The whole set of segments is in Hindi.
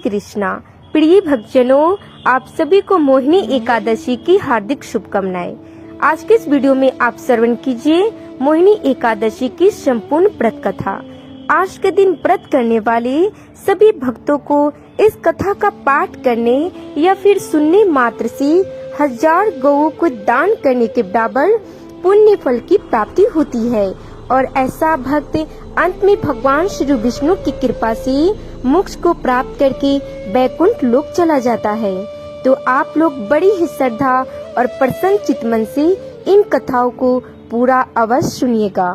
कृष्णा। प्रिय भक्तजनों, आप सभी को मोहिनी एकादशी की हार्दिक शुभकामनाएं। आज के इस वीडियो में आप श्रवण कीजिए मोहिनी एकादशी की संपूर्ण व्रत कथा। आज के दिन व्रत करने वाले सभी भक्तों को इस कथा का पाठ करने या फिर सुनने मात्र से 1000 गौओं को दान करने के बराबर पुण्य फल की प्राप्ति होती है और ऐसा भक्त अंत में भगवान श्री विष्णु की कृपा से मोक्ष को प्राप्त करके वैकुंठ लोक चला जाता है। तो आप लोग बड़ी ही श्रद्धा और प्रसन्न चित्त मन से इन कथाओं को पूरा अवश्य सुनिएगा।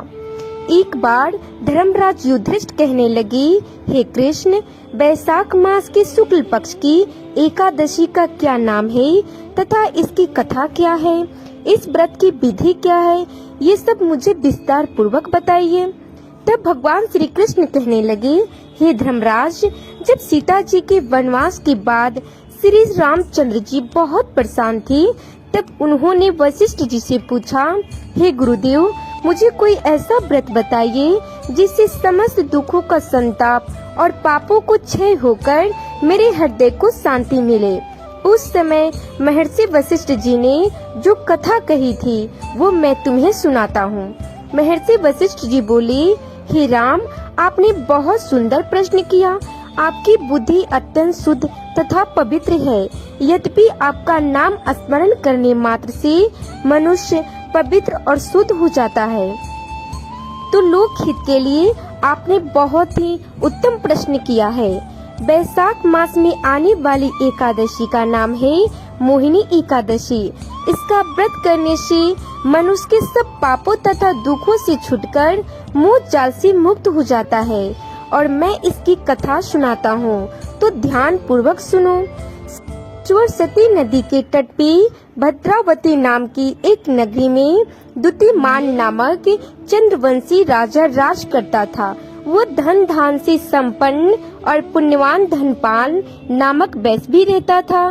एक बार धर्मराज युधिष्ठिर कहने लगे, हे कृष्ण, वैशाख मास के शुक्ल पक्ष की एकादशी का क्या नाम है तथा इसकी कथा क्या है, इस व्रत की विधि क्या है, ये सब मुझे विस्तार पूर्वक बताइए। तब भगवान श्री कृष्ण कहने लगे, हे धर्मराज, जब सीता जी के वनवास के बाद श्री रामचंद्र जी बहुत परेशान थे, तब उन्होंने वशिष्ठ जी से पूछा, हे गुरुदेव, मुझे कोई ऐसा व्रत बताइए जिससे समस्त दुखों का संताप और पापों को क्षय होकर मेरे हृदय को शांति मिले। उस समय महर्षि वशिष्ठ जी ने जो कथा कही थी वो मैं तुम्हें सुनाता हूँ। महर्षि वशिष्ठ जी बोले, हे राम, आपने बहुत सुंदर प्रश्न किया। आपकी बुद्धि अत्यंत शुद्ध तथा पवित्र है। यद्यपि आपका नाम स्मरण करने मात्र से मनुष्य पवित्र और शुद्ध हो जाता है, तो लोक हित के लिए आपने बहुत ही उत्तम प्रश्न किया है। वैशाख मास में आने वाली एकादशी का नाम है मोहिनी एकादशी। इसका व्रत करने से मनुष्य के सब पापों तथा दुखों से छूटकर मोह जाल से मुक्त हो जाता है और मैं इसकी कथा सुनाता हूँ, तो ध्यान पूर्वक सुनो। सरस्वती नदी के तट पे भद्रावती नाम की एक नगरी में द्युतिमान नामक चंद्रवंशी राजा राज करता था। वो धन धान से संपन्न और पुण्यवान धनपाल नामक वैश्य भी रहता था।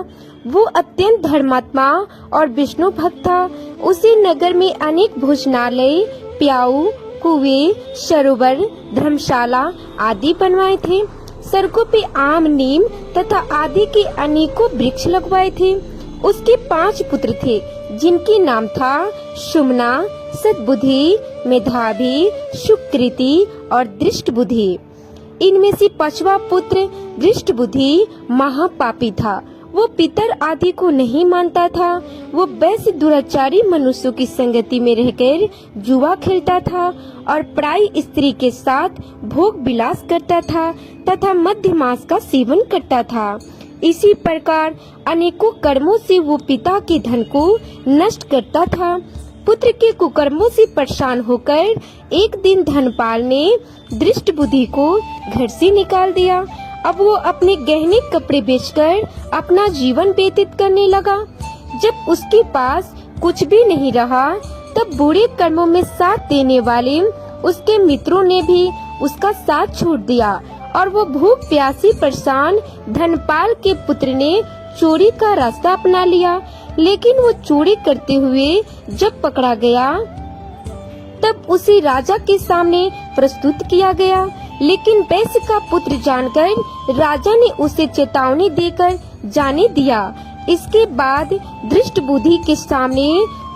वो अत्यंत धर्मात्मा और विष्णु भक्त था। उसी नगर में अनेक भोजनालय, प्याऊ, कुएं, सरोवर, धर्मशाला आदि बनवाए थे। सड़कों पे आम, नीम तथा आदि के अनेकों वृक्ष लगवाए थे। उसके 5 पुत्र थे, जिनके नाम था सुमना, सद्बुद्धि, मेधावी, सुकृति और दृष्टबुद्धि। इनमें से 5वां पुत्र दृष्टबुद्धि महापापी था। वो पितर आदि को नहीं मानता था। वो वैसे दुराचारी मनुष्यों की संगति में रहकर जुआ खेलता था और पराई स्त्री के साथ भोग विलास करता था तथा मध्य मांस का सेवन करता था। इसी प्रकार अनेकों कर्मों से वो पिता के धन को नष्ट करता था। पुत्र के कुकर्मों से परेशान होकर एक दिन धनपाल ने दृष्टबुद्धि को घर से निकाल दिया। अब वो अपने गहने कपड़े बेचकर अपना जीवन व्यतीत करने लगा। जब उसके पास कुछ भी नहीं रहा, तब बुरे कर्मों में साथ देने वाले उसके मित्रों ने भी उसका साथ छोड़ दिया और वो भूख प्यासी परेशान धनपाल के पुत्र ने चोरी का रास्ता अपना लिया। लेकिन वो चोरी करते हुए जब पकड़ा गया, तब उसे राजा के सामने प्रस्तुत किया गया। लेकिन वैश्य का पुत्र जानकर राजा ने उसे चेतावनी देकर जाने दिया। इसके बाद दृष्टबुद्धि के सामने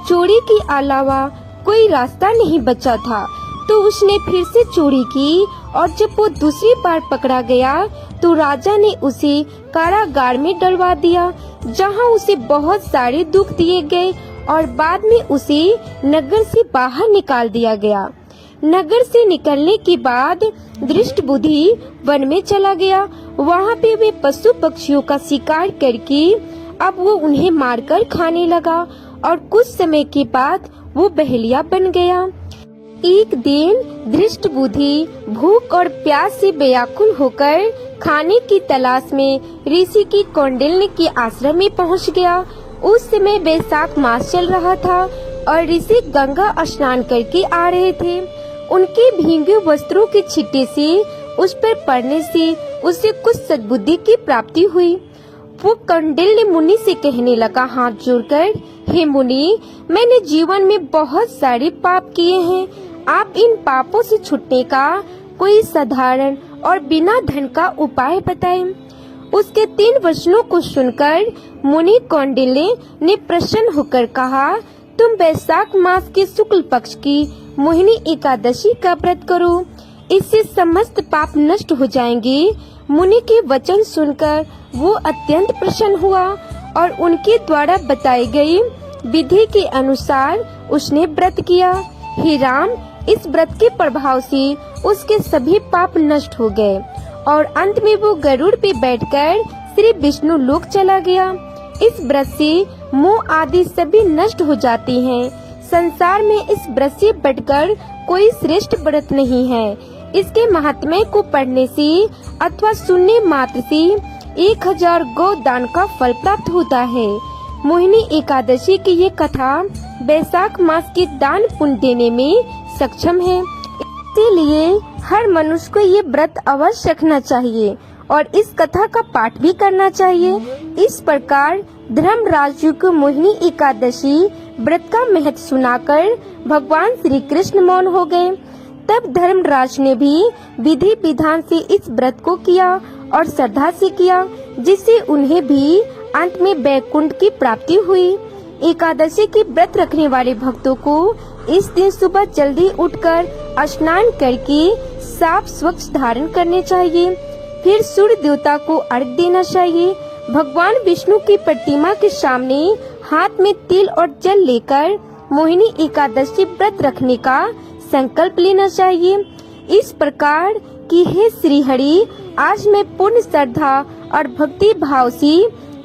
चोरी के अलावा कोई रास्ता नहीं बचा था, तो उसने फिर से चोरी की और जब वो दूसरी बार पकड़ा गया तो राजा ने उसे कारागार में डलवा दिया, जहां उसे बहुत सारे दुख दिए गए और बाद में उसे नगर से बाहर निकाल दिया गया। नगर से निकलने के बाद दृष्टबुद्धि वन में चला गया। वहाँ पे वे पशु पक्षियों का शिकार करके अब वो उन्हें मारकर खाने लगा और कुछ समय के बाद वो बहेलिया बन गया। एक दिन दृष्टबुद्धि भूख और प्यास से व्याकुल होकर खाने की तलाश में ऋषि की कौंडिन्य के आश्रम में पहुँच गया। उस समय वैशाख मास चल रहा था और ऋषि गंगा स्नान करके आ रहे थे। उनके भीगे वस्त्रों के छिट्टे से उस पर पड़ने से उसे कुछ सद्बुद्धि की प्राप्ति हुई। वो कौंडिन्य मुनि से कहने लगा हाथ जोड़कर, हे मुनि, मैंने जीवन में बहुत सारे पाप किए हैं। आप इन पापों से छूटने का कोई साधारण और बिना धन का उपाय बताएं। उसके 3 वचनों को सुनकर मुनि कौंडिल्य ने प्रसन्न होकर कहा, तुम वैशाख मास के शुक्ल पक्ष की मोहिनी एकादशी का व्रत करो, इससे समस्त पाप नष्ट हो जाएंगे। मुनि के वचन सुनकर वो अत्यंत प्रसन्न हुआ और उनके द्वारा बताई गई विधि के अनुसार उसने व्रत किया। हे राम, इस व्रत के प्रभाव से उसके सभी पाप नष्ट हो गए और अंत में वो गरुड़ पे बैठकर श्री विष्णु लोक चला गया। इस व्रत से मोह आदि सभी नष्ट हो जाती हैं। संसार में इस व्रत से बढ़कर कोई श्रेष्ठ व्रत नहीं है। इसके महात्म्य को पढ़ने से अथवा सुनने मात्र से 1000 गौ दान का फल प्राप्त होता है। मोहिनी एकादशी की ये कथा वैशाख मास के दान पुण्य देने में सक्षम है। इसीलिए हर मनुष्य को ये व्रत अवश्य रखना चाहिए और इस कथा का पाठ भी करना चाहिए। इस प्रकार धर्मराज जी को मोहिनी एकादशी व्रत का महत्व सुनाकर भगवान श्री कृष्ण मौन हो गए। तब धर्मराज ने भी विधि विधान से इस व्रत को किया और श्रद्धा से किया, जिससे उन्हें भी अंत में वैकुंठ की प्राप्ति हुई। एकादशी की व्रत रखने वाले भक्तों को इस दिन सुबह जल्दी उठकर स्नान करके साफ स्वच्छ धारण करने चाहिए। फिर सूर्य देवता को अर्घ्य देना चाहिए। भगवान विष्णु की प्रतिमा के सामने हाथ में तिल और जल लेकर मोहिनी एकादशी व्रत रखने का संकल्प लेना चाहिए। इस प्रकार कि हे श्री हरि, आज मैं पूर्ण श्रद्धा और भक्ति भाव से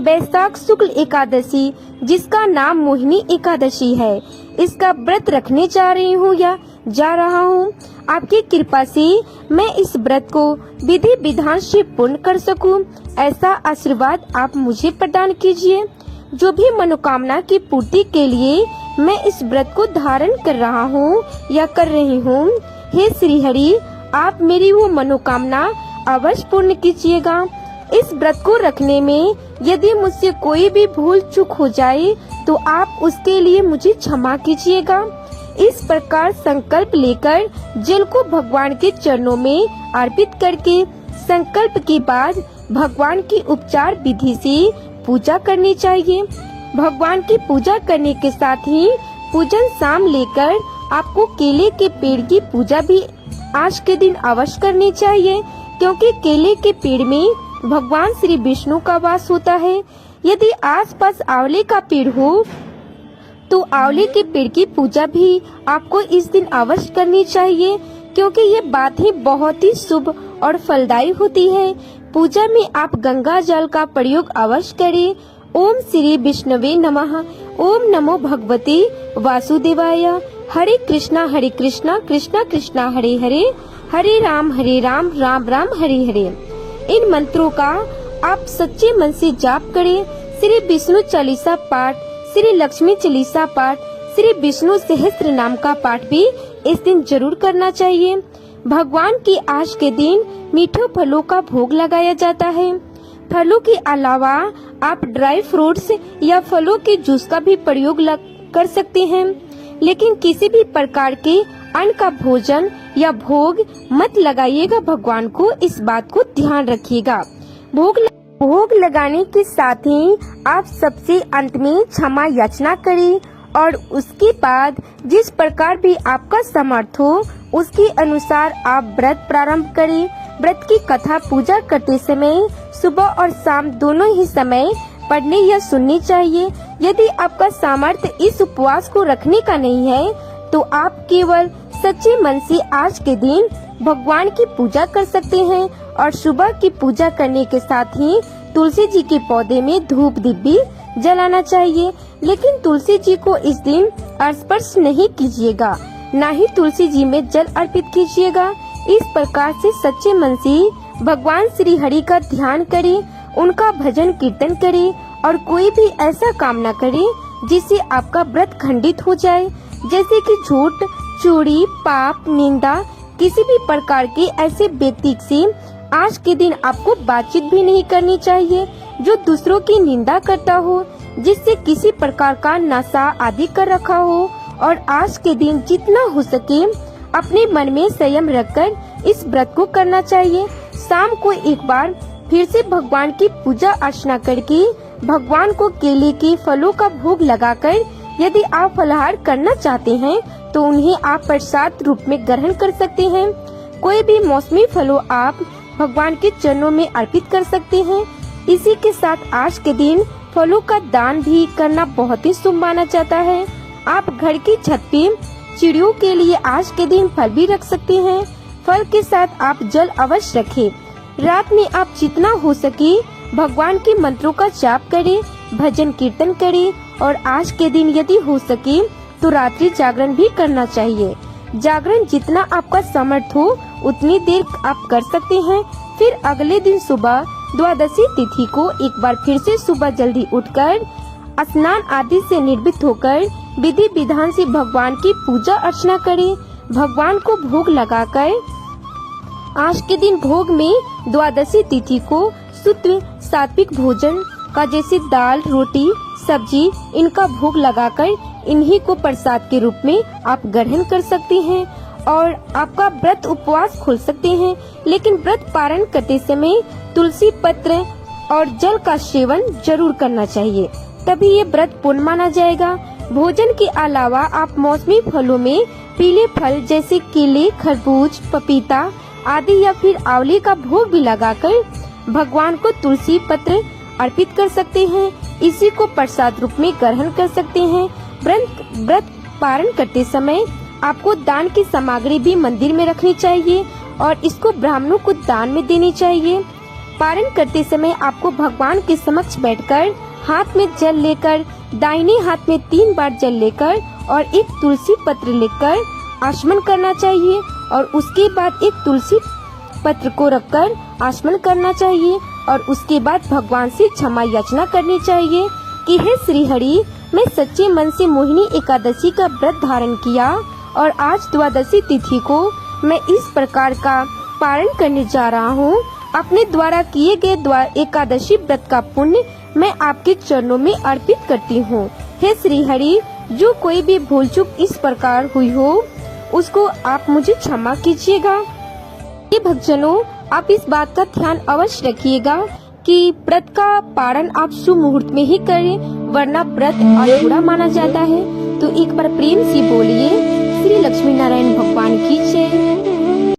वैशाख शुक्ल एकादशी, जिसका नाम मोहिनी एकादशी है, इसका व्रत रखने जा रही हूँ या जा रहा हूँ। आपकी कृपा से मैं इस व्रत को विधि विधान से पूर्ण कर सकूं, ऐसा आशीर्वाद आप मुझे प्रदान कीजिए। जो भी मनोकामना की पूर्ति के लिए मैं इस व्रत को धारण कर रहा हूँ या कर रही हूँ, हे श्री हरि, आप मेरी वो मनोकामना अवश्य पूर्ण कीजिएगा। इस व्रत को रखने में यदि मुझसे कोई भी भूल चूक हो जाए तो आप उसके लिए मुझे क्षमा कीजिएगा। इस प्रकार संकल्प लेकर जल को भगवान के चरणों में अर्पित करके संकल्प के बाद भगवान की उपचार विधि से पूजा करनी चाहिए। भगवान की पूजा करने के साथ ही पूजन शाम लेकर आपको केले के पेड़ की पूजा भी आज के दिन अवश्य करनी चाहिए, क्योंकि केले के पेड़ में भगवान श्री विष्णु का वास होता है। यदि आसपास आंवले का पेड़ हो तो आंवले के पेड़ की पूजा भी आपको इस दिन अवश्य करनी चाहिए, क्योंकि ये बात ही बहुत ही शुभ और फलदायी होती है। पूजा में आप गंगा जल का प्रयोग अवश्य करें। ओम श्री विष्णवे नमः। ओम नमो भगवते वासुदेवाय। हरे कृष्णा कृष्णा कृष्णा हरे हरे, हरे राम राम राम हरे हरे। इन मंत्रों का आप सच्चे मन से जाप करें। श्री विष्णु चालीसा पाठ, श्री लक्ष्मी चालीसा पाठ, श्री विष्णु सहस्त्र नाम का पाठ भी इस दिन जरूर करना चाहिए। भगवान की आज के दिन मीठे फलों का भोग लगाया जाता है। फलों के अलावा आप ड्राई फ्रूट्स या फलों के जूस का भी प्रयोग कर सकते हैं, लेकिन किसी भी प्रकार के अन्न का भोजन या भोग मत लगाइएगा। भगवान को इस बात को ध्यान रखिएगा। भोग लगाने के साथ ही आप सबसे अंत में क्षमा याचना करें और उसके बाद जिस प्रकार भी आपका समर्थ हो उसके अनुसार आप व्रत प्रारंभ करें। व्रत की कथा पूजा करते समय सुबह और शाम दोनों ही समय पढ़ने या सुननी चाहिए। यदि आपका सामर्थ्य इस उपवास को रखने का नहीं है तो आप केवल सच्चे मन से आज के दिन भगवान की पूजा कर सकते हैं और सुबह की पूजा करने के साथ ही तुलसी जी के पौधे में धूप दीप भी जलाना चाहिए। लेकिन तुलसी जी को इस दिन स्पर्श नहीं कीजिएगा, न ही तुलसी जी में जल अर्पित कीजिएगा। इस प्रकार से सच्चे मन से भगवान श्री हरि का ध्यान करें, उनका भजन कीर्तन करें और कोई भी ऐसा काम न करें जिससे आपका व्रत खंडित हो जाए, जैसे कि झूठ, चोरी, पाप, निंदा। किसी भी प्रकार के ऐसे व्यक्ति से आज के दिन आपको बातचीत भी नहीं करनी चाहिए जो दूसरों की निंदा करता हो, जिससे किसी प्रकार का नशा आदि कर रखा हो। और आज के दिन जितना हो सके अपने मन में संयम रखकर इस व्रत को करना चाहिए। शाम को एक बार फिर से भगवान की पूजा अर्चना करके भगवान को केले के फलों का भोग लगाकर यदि आप फलाहार करना चाहते हैं तो उन्हें आप प्रसाद रूप में ग्रहण कर सकते हैं। कोई भी मौसमी फलों आप भगवान के चरणों में अर्पित कर सकते हैं। इसी के साथ आज के दिन फलों का दान भी करना बहुत ही शुभ माना जाता है। आप घर की छत पे चिड़ियों के लिए आज के दिन फल भी रख सकते हैं। फल के साथ आप जल अवश्य रखें। रात में आप जितना हो सके भगवान के मंत्रों का जाप करें, भजन कीर्तन करें और आज के दिन यदि हो सके तो रात्रि जागरण भी करना चाहिए। जागरण जितना आपका समर्थ हो उतनी देर आप कर सकते हैं। फिर अगले दिन सुबह द्वादशी तिथि को एक बार फिर से सुबह जल्दी उठकर स्नान आदि से निर्भित होकर विधि विधान से भगवान की पूजा अर्चना करें। भगवान को भोग लगाकर आज के दिन भोग में द्वादशी तिथि को शुद्ध सात्विक भोजन का जैसे दाल, रोटी, सब्जी इनका भोग लगाकर इन्हीं को प्रसाद के रूप में आप ग्रहण कर सकते हैं और आपका व्रत उपवास खोल सकते हैं। लेकिन व्रत पारण करते समय तुलसी पत्र और जल का सेवन जरूर करना चाहिए, तभी ये व्रत पूर्ण माना जाएगा। भोजन के अलावा आप मौसमी फलों में पीले फल जैसे केले, खरबूज, पपीता आदि या फिर आंवले का भोग भी लगाकर भगवान को तुलसी पत्र अर्पित कर सकते हैं। इसी को प्रसाद रूप में ग्रहण कर सकते हैं। व्रत पारण करते समय आपको दान की सामग्री भी मंदिर में रखनी चाहिए और इसको ब्राह्मणों को दान में देनी चाहिए। पारण करते समय आपको भगवान के समक्ष बैठकर हाथ में जल लेकर दाहिने हाथ में 3 बार जल लेकर और एक तुलसी पत्र लेकर आचमन करना चाहिए और उसके बाद एक तुलसी पत्र को रखकर आचमन करना चाहिए और उसके बाद भगवान से क्षमा याचना करनी चाहिए कि हे श्री हरि, मैं सच्चे मन से मोहिनी एकादशी का व्रत धारण किया और आज द्वादशी तिथि को मैं इस प्रकार का पारण करने जा रहा हूँ। अपने द्वारा किए गए एकादशी व्रत का पुण्य मैं आपके चरणों में अर्पित करती हूँ। हे श्री हरि, जो कोई भी भूल चूक इस प्रकार हुई हो उसको आप मुझे क्षमा कीजिएगा। ये भक्तजनों, आप इस बात का ध्यान अवश्य रखिएगा कि व्रत का पारण आप शुभ मुहूर्त में ही करें, वरना व्रत अधूरा माना जाता है। तो एक बार प्रेम से बोलिए श्री लक्ष्मी नारायण भगवान की जय।